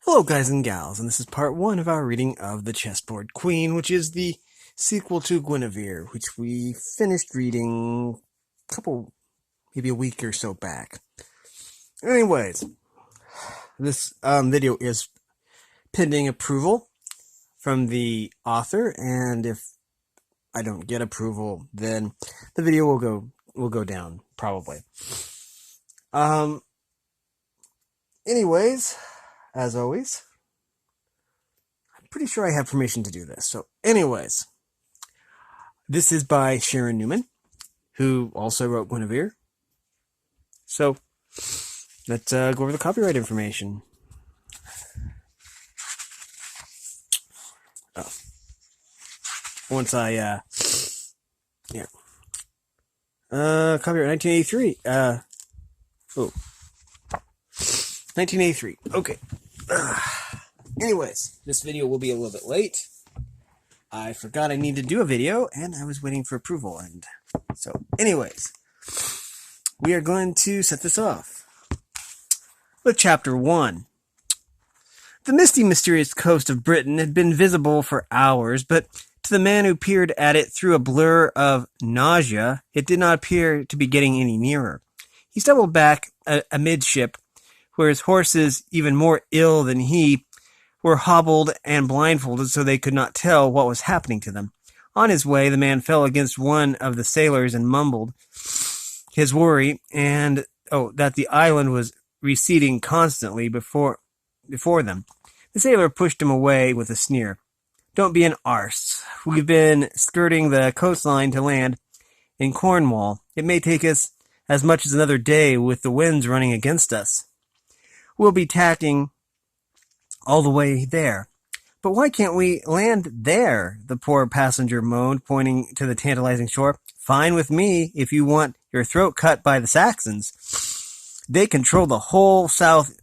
Hello guys and gals, and this is part 1 of our reading of the Chessboard Queen, which is the sequel to Guinevere, which we finished reading maybe a week or so back. Anyways, this video is pending approval from the author, and if I don't get approval, then the video will go down, probably. Anyways, as always, pretty sure I have permission to do this. So anyways, this is by Sharan Newman, who also wrote Guinevere. So let's go over the copyright information. Copyright 1983. 1983. Okay. Anyways, this video will be a little bit late. I forgot I needed to do a video, and I was waiting for approval. And so, anyways, we are going to set this off with Chapter 1. The misty, mysterious coast of Britain had been visible for hours, but to the man who peered at it through a blur of nausea, it did not appear to be getting any nearer. He stumbled back amidship, where his horses, even more ill than he, were hobbled and blindfolded so they could not tell what was happening to them. On his way, the man fell against one of the sailors and mumbled his worry and that the island was receding constantly before them. The sailor pushed him away with a sneer. "Don't be an arse. We've been skirting the coastline to land in Cornwall. It may take us as much as another day with the winds running against us. We'll be tacking all the way there." "But why can't we land there?" the poor passenger moaned, pointing to the tantalizing shore. "Fine with me if you want your throat cut by the Saxons. They control the whole south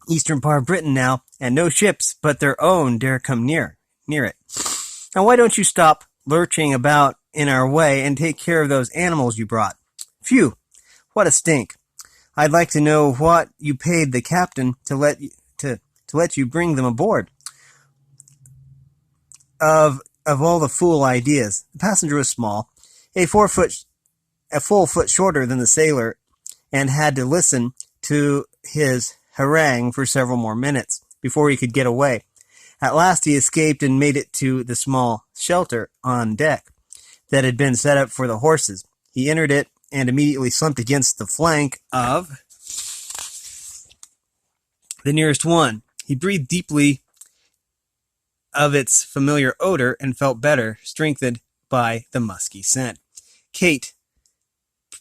eastern part of Britain now, and no ships but their own dare come near it. Now why don't you stop lurching about in our way and take care of those animals you brought? Phew, what a stink. I'd like to know what you paid the captain to let you bring them aboard. Of all the fool ideas." The passenger was small, a full foot shorter than the sailor, and had to listen to his harangue for several more minutes before he could get away. At last he escaped and made it to the small shelter on deck that had been set up for the horses. He entered it and immediately slumped against the flank of the nearest one. He breathed deeply of its familiar odor and felt better, strengthened by the musky scent. Kate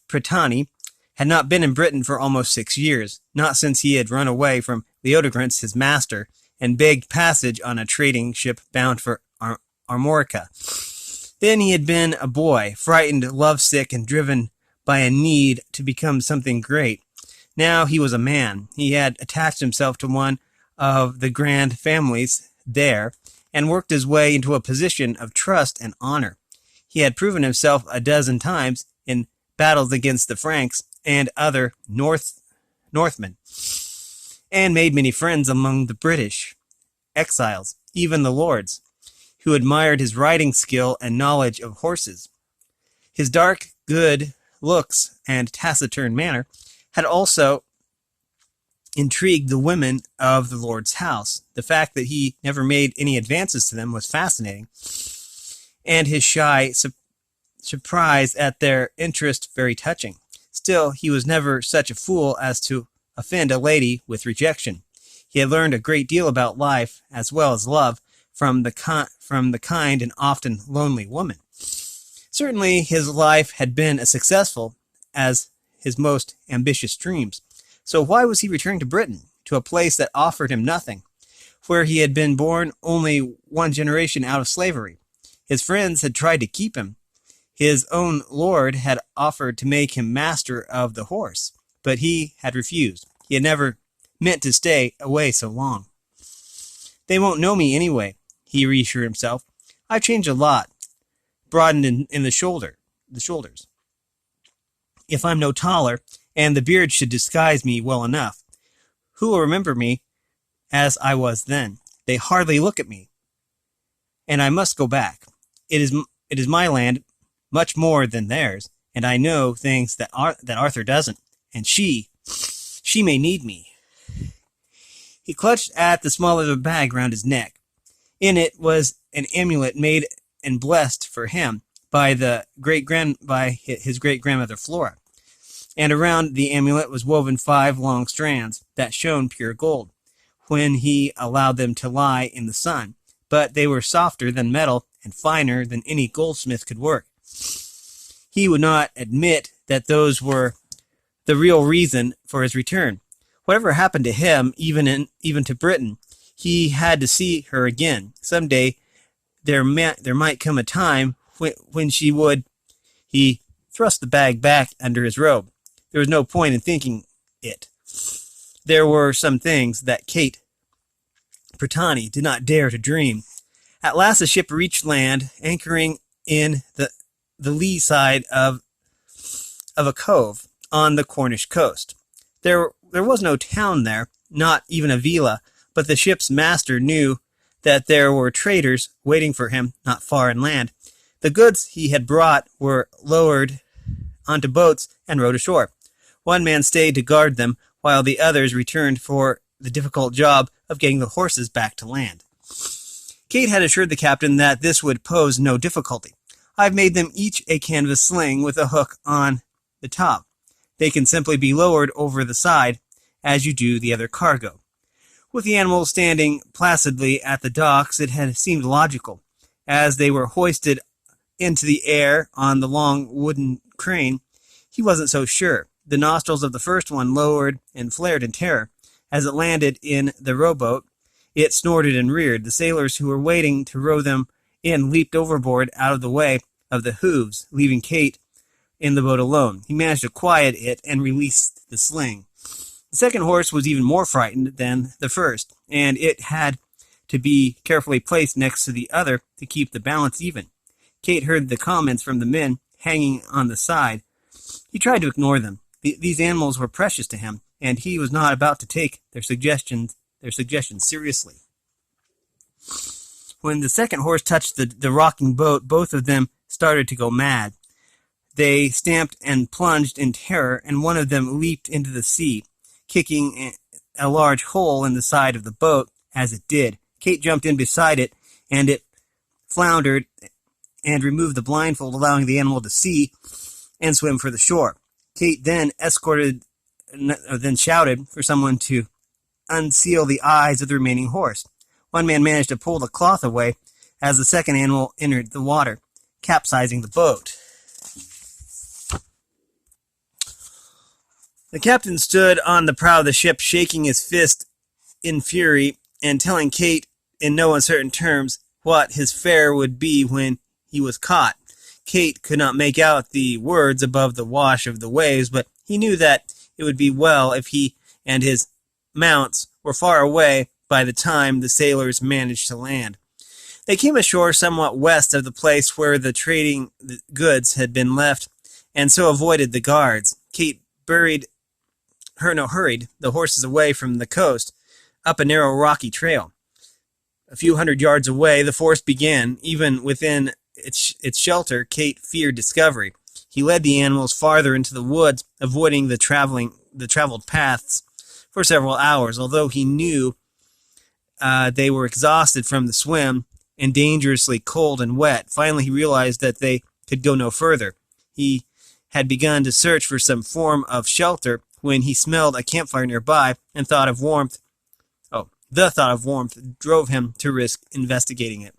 Pretani had not been in Britain for almost 6 years, not since he had run away from Leodegrance, his master, and begged passage on a trading ship bound for Armorica. Then he had been a boy, frightened, lovesick, and driven by a need to become something great. Now he was a man. He had attached himself to one of the grand families there, and worked his way into a position of trust and honor. He had proven himself a dozen times in battles against the Franks and other Northmen, and made many friends among the British exiles, even the lords, who admired his riding skill and knowledge of horses. His dark, good looks and taciturn manner had also intrigued the women of the Lord's house. The fact that he never made any advances to them was fascinating, and his shy surprise at their interest very touching. Still, he was never such a fool as to offend a lady with rejection. He had learned a great deal about life as well as love from the kind and often lonely woman. Certainly, his life had been as successful as his most ambitious dreams. So why was he returning to Britain, to a place that offered him nothing, where he had been born only one generation out of slavery? His friends had tried to keep him. His own lord had offered to make him master of the horse, but he had refused. He had never meant to stay away so long. "They won't know me anyway," he reassured himself. "I've changed a lot, broadened in the shoulders. If I'm no taller, and the beard should disguise me well enough, who will remember me as I was then. They hardly look at me, and I must go back. It is my land much more than theirs, and I know things that Arthur doesn't, and she may need me." He clutched at the small leather bag round his neck. In it was an amulet made and blessed for him by his great-grandmother Flora, and around the amulet was woven 5 long strands that shone pure gold when he allowed them to lie in the sun, but they were softer than metal and finer than any goldsmith could work. He would not admit that those were the real reason for his return. Whatever happened to him, even to Britain, he had to see her again. Someday there might come a time when she would. He thrust the bag back under his robe. There was no point in thinking it. There were some things that Kate Brittany did not dare to dream. At last the ship reached land, anchoring in the lee side of a cove on the Cornish coast. There was no town there, not even a villa, but the ship's master knew that there were traders waiting for him not far inland. The goods he had brought were lowered onto boats and rowed ashore. One man stayed to guard them, while the others returned for the difficult job of getting the horses back to land. Kate had assured the captain that this would pose no difficulty. "I've made them each a canvas sling with a hook on the top. They can simply be lowered over the side as you do the other cargo." With the animals standing placidly at the docks, it had seemed logical. As they were hoisted into the air on the long wooden crane, he wasn't so sure. The nostrils of the first one lowered and flared in terror. As it landed in the rowboat, it snorted and reared. The sailors who were waiting to row them in leaped overboard out of the way of the hooves, leaving Kate in the boat alone. He managed to quiet it and released the sling. The second horse was even more frightened than the first, and it had to be carefully placed next to the other to keep the balance even. Kate heard the comments from the men hanging on the side. He tried to ignore them. These animals were precious to him, and he was not about to take their suggestions seriously. When the second horse touched the rocking boat, both of them started to go mad. They stamped and plunged in terror, and one of them leaped into the sea, kicking a large hole in the side of the boat as it did. Kate jumped in beside it, and it floundered and removed the blindfold, allowing the animal to see and swim for the shore. Kate then shouted for someone to unseal the eyes of the remaining horse. One man managed to pull the cloth away as the second animal entered the water, capsizing the boat. The captain stood on the prow of the ship, shaking his fist in fury and telling Kate in no uncertain terms what his fare would be when he was caught. Kate could not make out the words above the wash of the waves, but he knew that it would be well if he and his mounts were far away by the time the sailors managed to land. They came ashore somewhat west of the place where the trading goods had been left, and so avoided the guards. Kate hurried the horses away from the coast, up a narrow rocky trail. A few hundred yards away, the forest began. Even within its shelter, Kate feared discovery. He led the animals farther into the woods, avoiding the traveled paths for several hours. Although he knew they were exhausted from the swim and dangerously cold and wet, finally he realized that they could go no further. He had begun to search for some form of shelter when he smelled a campfire nearby, and the thought of warmth drove him to risk investigating it.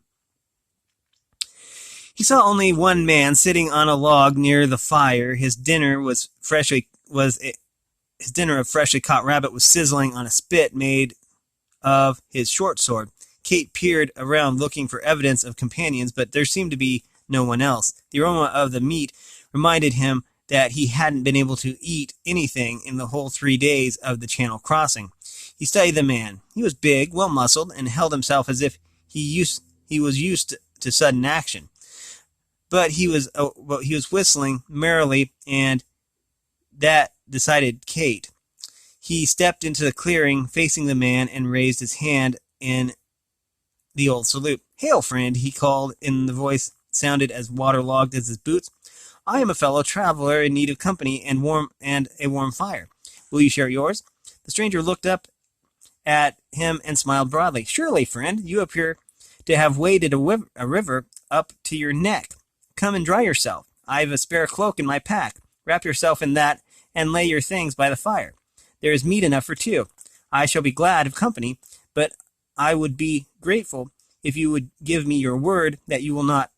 He saw only one man sitting on a log near the fire. His dinner of freshly caught rabbit was sizzling on a spit made of his short sword. Kate peered around looking for evidence of companions, but there seemed to be no one else. The aroma of the meat reminded him that he hadn't been able to eat anything in the whole 3 days of the Channel crossing. He studied the man. He was big, well-muscled, and held himself as if he was used to sudden action. But he was whistling merrily, and that decided Kate. He stepped into the clearing, facing the man, and raised his hand in the old salute. "Hail, friend," he called in the voice sounded as waterlogged as his boots. "I am a fellow traveler in need of company and a warm fire. Will you share yours?" The stranger looked up at him and smiled broadly. "Surely, friend, you appear to have waded a river up to your neck. Come and dry yourself. I've a spare cloak in my pack. Wrap yourself in that and lay your things by the fire. There is meat enough for two. I shall be glad of company, but I would be grateful if you would give me your word that you will not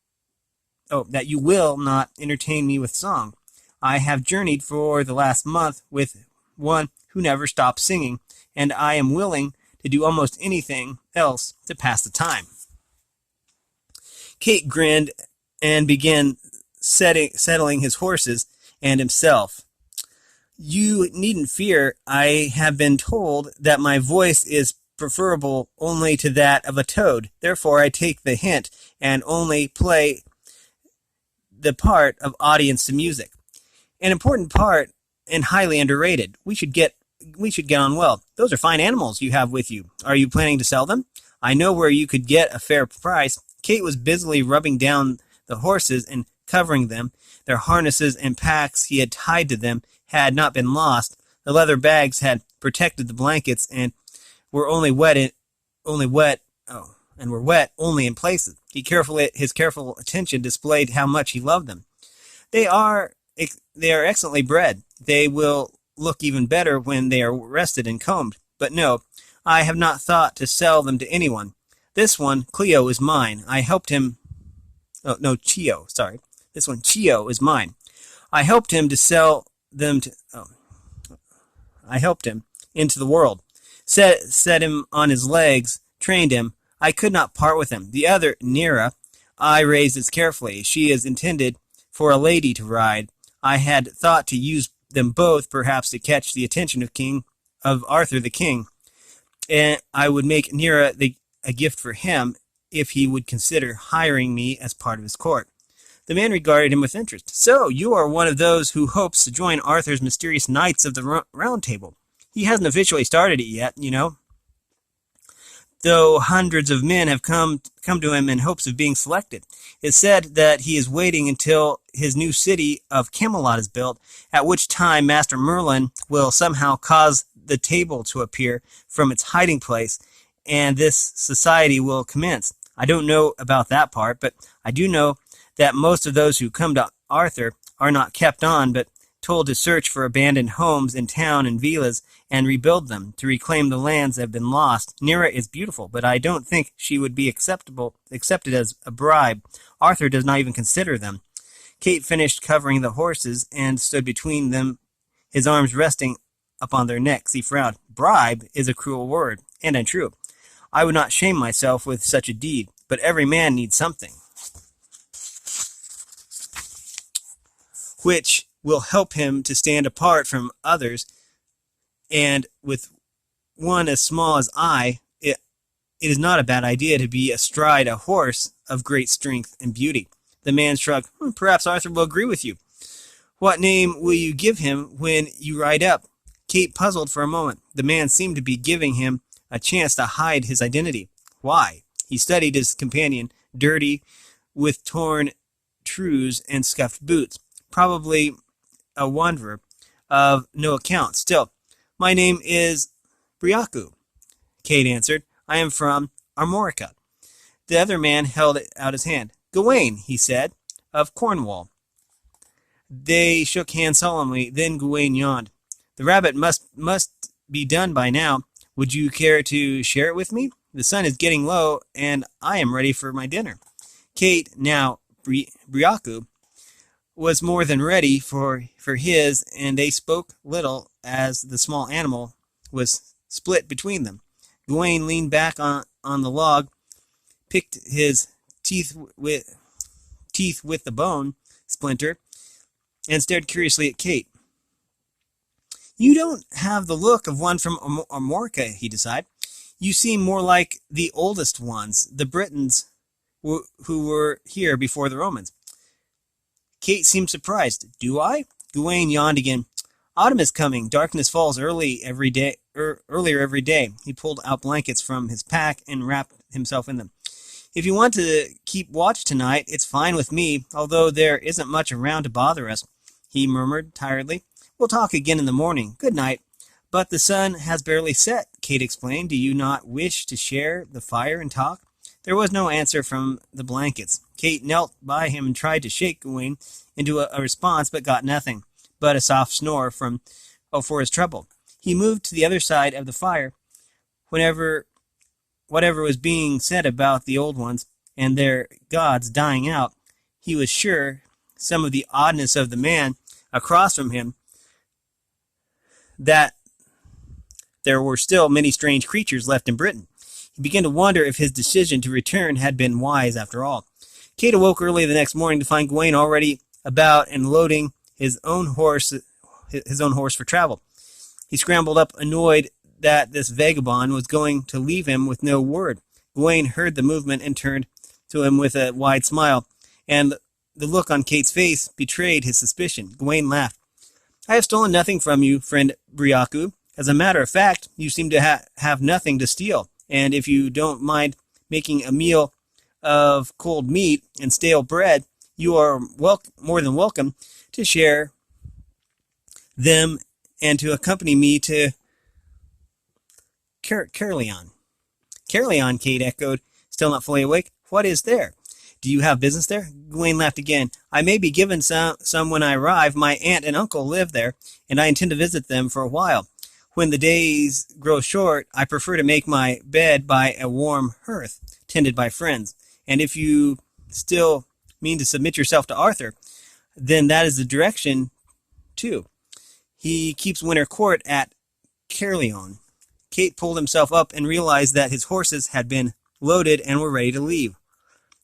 entertain me with song. I have journeyed for the last month with one who never stops singing, and I am willing to do almost anything else to pass the time." Kate grinned and began settling his horses and himself. "You needn't fear. I have been told that my voice is preferable only to that of a toad. Therefore, I take the hint and only play the part of audience to music. An important part and highly underrated. We should get on well. Those are fine animals you have with you. Are you planning to sell them? I know where you could get a fair price." Kate was busily rubbing down the horses and covering them. Their harnesses and packs he had tied to them had not been lost. The leather bags had protected the blankets and were wet only in places. His careful attention displayed how much he loved them. They are excellently bred. They will look even better when they are rested and combed. But no, I have not thought to sell them to anyone. This one, Cleo, is mine. I helped him. Oh, no, Chio, sorry. This one, Chio, is mine. I helped him to sell them to. I helped him into the world. Set him on his legs, trained him. I could not part with him. The other, Nera, I raised as carefully. She is intended for a lady to ride. I had thought to use them both, perhaps to catch the attention of Arthur the king, and I would make Nera a gift for him if he would consider hiring me as part of his court. The man regarded him with interest. "So, you are one of those who hopes to join Arthur's mysterious Knights of the Round Table. He hasn't officially started it yet, you know, though hundreds of men have come to him in hopes of being selected. It's said that he is waiting until his new city of Camelot is built, at which time Master Merlin will somehow cause the table to appear from its hiding place, and this society will commence. I don't know about that part, but I do know that most of those who come to Arthur are not kept on, but told to search for abandoned homes in town and villas and rebuild them, to reclaim the lands that have been lost. Nera is beautiful, but I don't think she would be accepted as a bribe. Arthur does not even consider them." Kate finished covering the horses and stood between them, his arms resting upon their necks. He frowned. "Bribe is a cruel word, and untrue. I would not shame myself with such a deed, but every man needs something which will help him to stand apart from others, and with one as small as it is not a bad idea to be astride a horse of great strength and beauty." The man shrugged. "Perhaps Arthur will agree with you. What name will you give him when you ride up?" Kate puzzled for a moment. The man seemed to be giving him a chance to hide his identity. "Why?" He studied his companion, dirty, with torn trews and scuffed boots. "Probably a wanderer of no account. Still, my name is Briaku," Kate answered. "I am from Armorica." The other man held out his hand. "Gawain," he said, "of Cornwall." They shook hands solemnly. Then Gawain yawned. "The rabbit must be done by now. Would you care to share it with me? The sun is getting low, and I am ready for my dinner." Kate, now Briaku, was more than ready for his, and they spoke little as the small animal was split between them. Gawain leaned back on the log, picked his teeth with the bone splinter, and stared curiously at Kate. "You don't have the look of one from Armorica," he decided. "You seem more like the oldest ones, the Britons who were here before the Romans." Kate seemed surprised. "Do I?" Gawain yawned again. Autumn is coming. Darkness falls earlier every day. He pulled out blankets from his pack and wrapped himself in them. If you want to keep watch tonight, it's fine with me, although there isn't much around to bother us, he murmured tiredly. We'll talk again in the morning. Good night. But the sun has barely set, Kate explained. Do you not wish to share the fire and talk? There was no answer from the blankets. Kate knelt by him and tried to shake Gawain into a response, but got nothing but a soft snore for his trouble. He moved to the other side of the fire. Whatever was being said about the old ones and their gods dying out, he was sure some of the oddness of the man across from him, that there were still many strange creatures left in Britain. He began to wonder if his decision to return had been wise after all. Kate awoke early the next morning to find Gawain already about and loading his own horse for travel. He scrambled up, annoyed that this vagabond was going to leave him with no word. Gawain heard the movement and turned to him with a wide smile, and the look on Kate's face betrayed his suspicion. Gawain laughed. I have stolen nothing from you, friend Briaku. As a matter of fact, you seem to have nothing to steal, and if you don't mind making a meal of cold meat and stale bread, you are more than welcome to share them and to accompany me to Caerleon. Caerleon, Kate echoed, still not fully awake. What is there? Do you have business there? Gawain laughed again. I may be given some when I arrive. My aunt and uncle live there, and I intend to visit them for a while. When the days grow short, I prefer to make my bed by a warm hearth, tended by friends. And if you still mean to submit yourself to Arthur, then that is the direction, too. He keeps winter court at Caerleon. Kate pulled himself up and realized that his horses had been loaded and were ready to leave.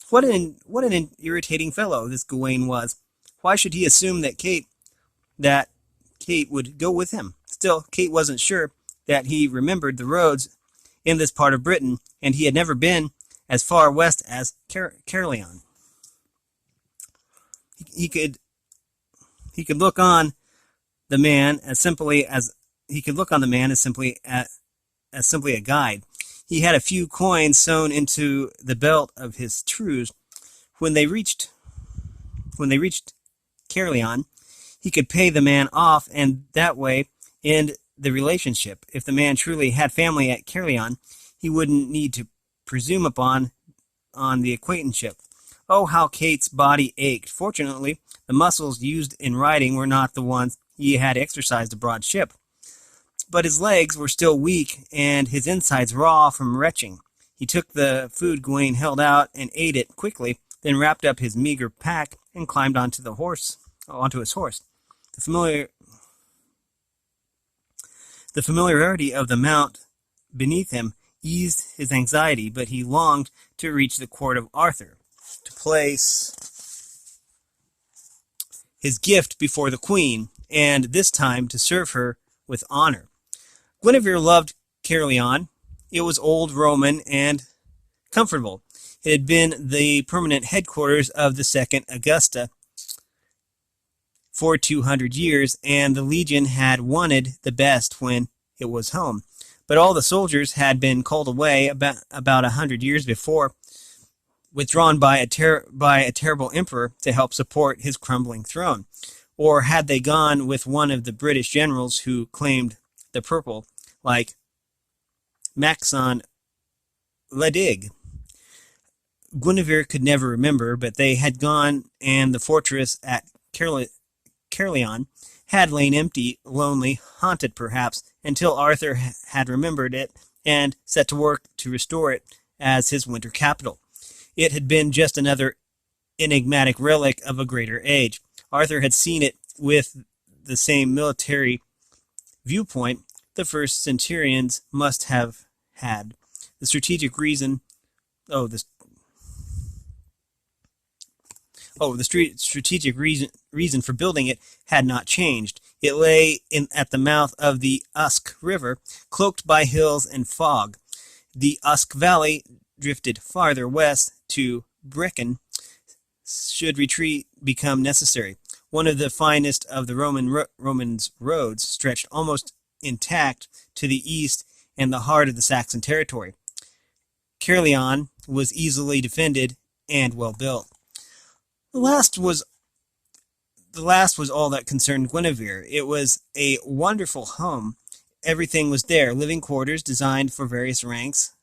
What an irritating fellow this Gawain was. Why should he assume that Kate would go with him? Still, Kate wasn't sure that he remembered the roads in this part of Britain, and he had never been as far west as Caerleon. He could look on the man as simply a guide. He had a few coins sewn into the belt of his trews. When they reached Caerleon, he could pay the man off and that way end the relationship. If the man truly had family at Caerleon, he wouldn't need to presume on the acquaintanceship. Oh, how Kate's body ached. Fortunately, the muscles used in riding were not the ones he had exercised aboard ship. But his legs were still weak and his insides raw from retching. He took the food Gawain held out and ate it quickly, then wrapped up his meager pack and climbed onto his horse. The familiarity of the mount beneath him eased his anxiety, but he longed to reach the court of Arthur, to place his gift before the queen, and this time to serve her with honor. Guinevere loved Caerleon. It was old Roman and comfortable. It had been the permanent headquarters of the second Augusta for 200 years, and the legion had wanted the best when it was home. But all the soldiers had been called away about 100 years before, withdrawn by a terrible emperor to help support his crumbling throne. Or had they gone with one of the British generals who claimed the purple, like Maxon Ledig? Guinevere could never remember, but they had gone, and the fortress at Caerleon had lain empty, lonely, haunted perhaps, until Arthur had remembered it and set to work to restore it as his winter capital. It had been just another enigmatic relic of a greater age. Arthur had seen it with the same military viewpoint the first centurions must have had. The strategic reason for building it had not changed. It lay at the mouth of the Usk River, cloaked by hills and fog. The Usk Valley drifted farther west to Brecon should retreat become necessary. One of the finest of the Romans' roads stretched almost intact to the east and the heart of the Saxon territory. Caerleon was easily defended and well built. The last was all that concerned Guinevere. It was a wonderful home. Everything was there: living quarters designed for various ranks,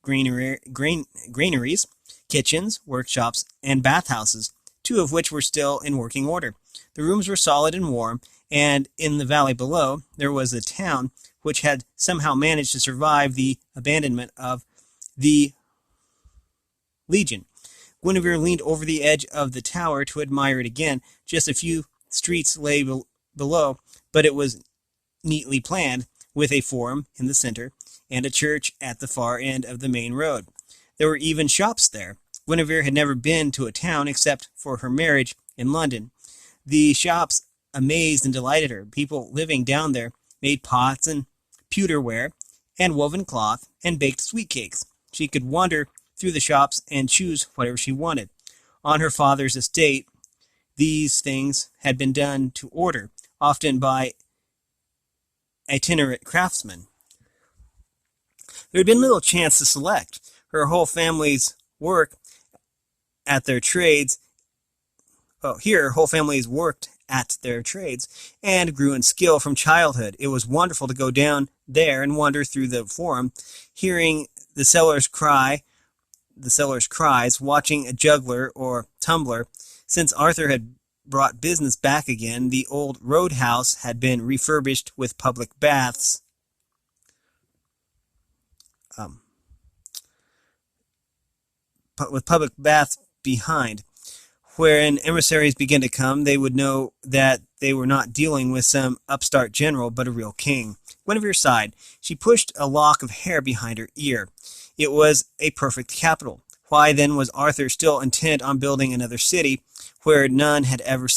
granaries, kitchens, workshops, and bathhouses, two of which were still in working order. The rooms were solid and warm, and in the valley below there was a town which had somehow managed to survive the abandonment of the legion. Guinevere leaned over the edge of the tower to admire it again. Just a few streets lay below, but it was neatly planned, with a forum in the center and a church at the far end of the main road. There were even shops there. Guinevere had never been to a town except for her marriage in London. The shops amazed and delighted her. People living down there made pots and pewterware and woven cloth and baked sweet cakes. She could wander through the shops and choose whatever she wanted. On her father's estate, these things had been done to order, often by itinerant craftsmen. There had been little chance to select. Her whole family's work at their trades. Here, her whole family's worked at their trades and grew in skill from childhood. It was wonderful to go down there and wander through the forum, hearing the sellers' cries, watching a juggler or tumbler. Since Arthur had brought business back again, the old roadhouse had been refurbished with public baths. Behind. Wherein emissaries began to come, they would know that they were not dealing with some upstart general, but a real king. Guinevere sighed. She pushed a lock of hair behind her ear. It was a perfect capital. Why then was Arthur still intent on building another city where none had ever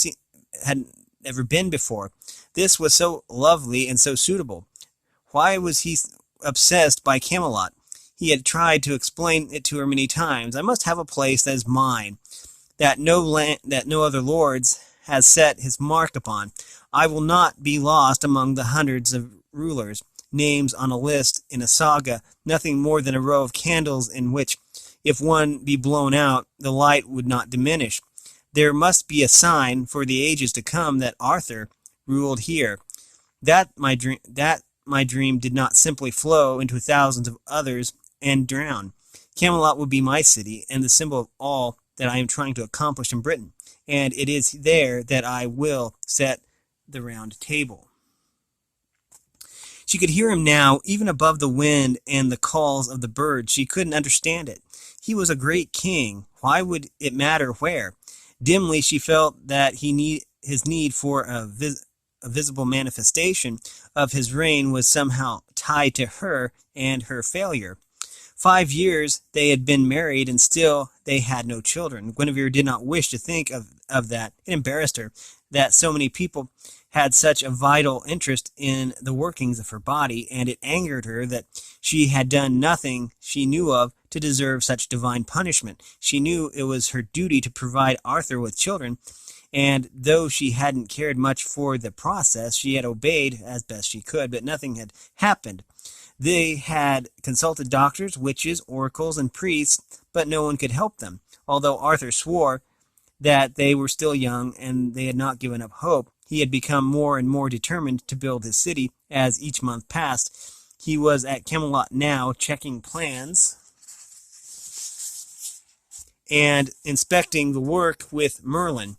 been before? This was so lovely and so suitable. Why was he obsessed by Camelot? He had tried to explain it to her many times. I must have a place that is mine, that no other lords has set his mark upon. I will not be lost among the hundreds of rulers, names on a list in a saga, nothing more than a row of candles in which, if one be blown out, the light would not diminish. There must be a sign for the ages to come that Arthur ruled here. That my dream did not simply flow into thousands of others and drown. Camelot would be my city and the symbol of all that I am trying to accomplish in Britain, and it is there that I will set the round table. She could hear him now, even above the wind and the calls of the birds. She couldn't understand it. He was a great king. Why would it matter where? Dimly she felt that his need for a visible manifestation of his reign was somehow tied to her and her failure. 5 years they had been married, and still they had no children. Guinevere did not wish to think of that. It embarrassed her that so many people had such a vital interest in the workings of her body, and it angered her that she had done nothing she knew of to deserve such divine punishment. She knew it was her duty to provide Arthur with children, and though she hadn't cared much for the process, she had obeyed as best she could, but nothing had happened. They had consulted doctors, witches, oracles, and priests, but no one could help them. Although Arthur swore that they were still young and they had not given up hope, he had become more and more determined to build his city as each month passed. He was at Camelot now, checking plans and inspecting the work with Merlin.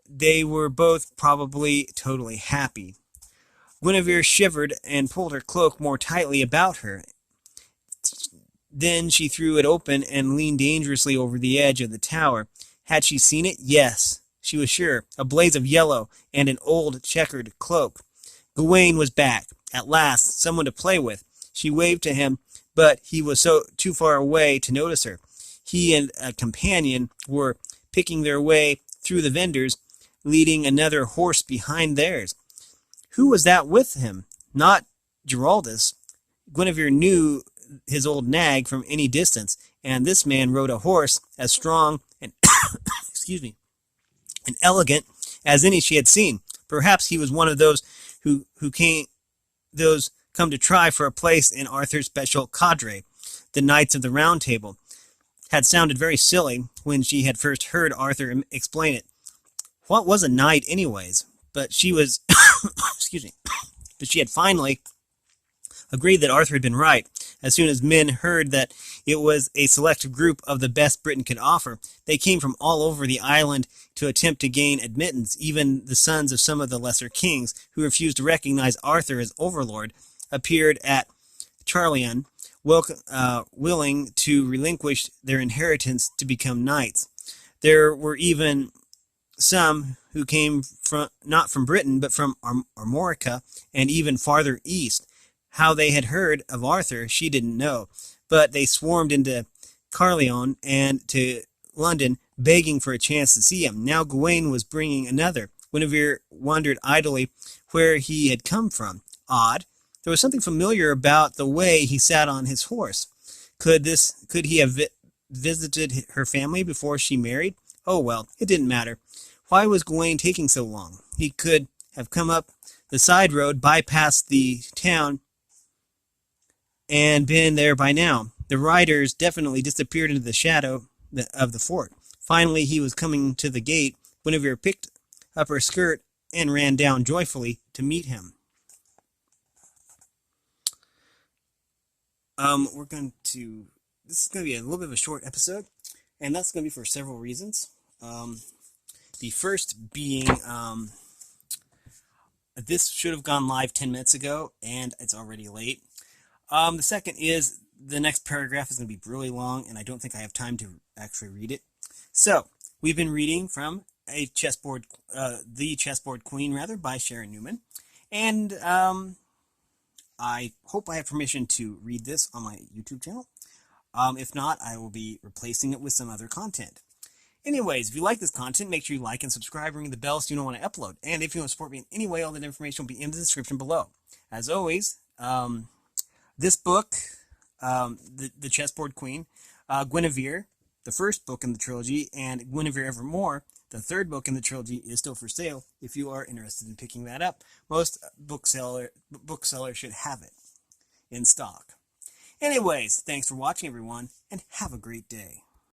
They were both probably totally happy. Guinevere shivered and pulled her cloak more tightly about her. Then she threw it open and leaned dangerously over the edge of the tower. Had she seen it? Yes, she was sure. A blaze of yellow and an old checkered cloak. Gawain was back. At last, someone to play with. She waved to him, but he was too far away to notice her. He and a companion were picking their way through the vendors, leading another horse behind theirs. Who was that with him? Not Giraldus. Guinevere knew his old nag from any distance, and this man rode a horse as strong and and elegant as any she had seen. Perhaps he was one of those who come to try for a place in Arthur's special cadre. The Knights of the Round Table had sounded very silly when she had first heard Arthur explain it. What was a knight, anyways? But she was, excuse me, but she had finally agreed that Arthur had been right. As soon as men heard that it was a select group of the best Britain could offer, they came from all over the island to attempt to gain admittance. Even the sons of some of the lesser kings, who refused to recognize Arthur as overlord, appeared at Charlion, willing to relinquish their inheritance to become knights. There were even some who came not from Britain, but from Armorica and even farther east. How they had heard of Arthur, she didn't know, but they swarmed into Carlion and to London, begging for a chance to see him. Now Gawain was bringing another. Guinevere wondered idly where he had come from. Odd. There was something familiar about the way he sat on his horse. Could he have visited her family before she married? Oh well, it didn't matter. Why was Gawain taking so long? He could have come up the side road, bypassed the town, and been there by now. The riders definitely disappeared into the shadow of the fort. Finally, he was coming to the gate. Guinevere picked up her skirt and ran down joyfully to meet him. This is going to be a little bit of a short episode, and that's going to be for several reasons. The first being, this should have gone live 10 minutes ago, and it's already late. The second is, the next paragraph is going to be really long, and I don't think I have time to actually read it. So, we've been reading from The Chessboard Queen, by Sharan Newman, and I hope I have permission to read this on my YouTube channel. If not, I will be replacing it with some other content. Anyways, if you like this content, make sure you like and subscribe, ring the bell so you know when I upload. And if you want to support me in any way, all that information will be in the description below. As always, this book, the Chessboard Queen, Guinevere, the first book in the trilogy, and Guinevere Evermore, the third book in the trilogy, is still for sale if you are interested in picking that up. Most booksellers should have it in stock. Anyways, thanks for watching, everyone, and have a great day.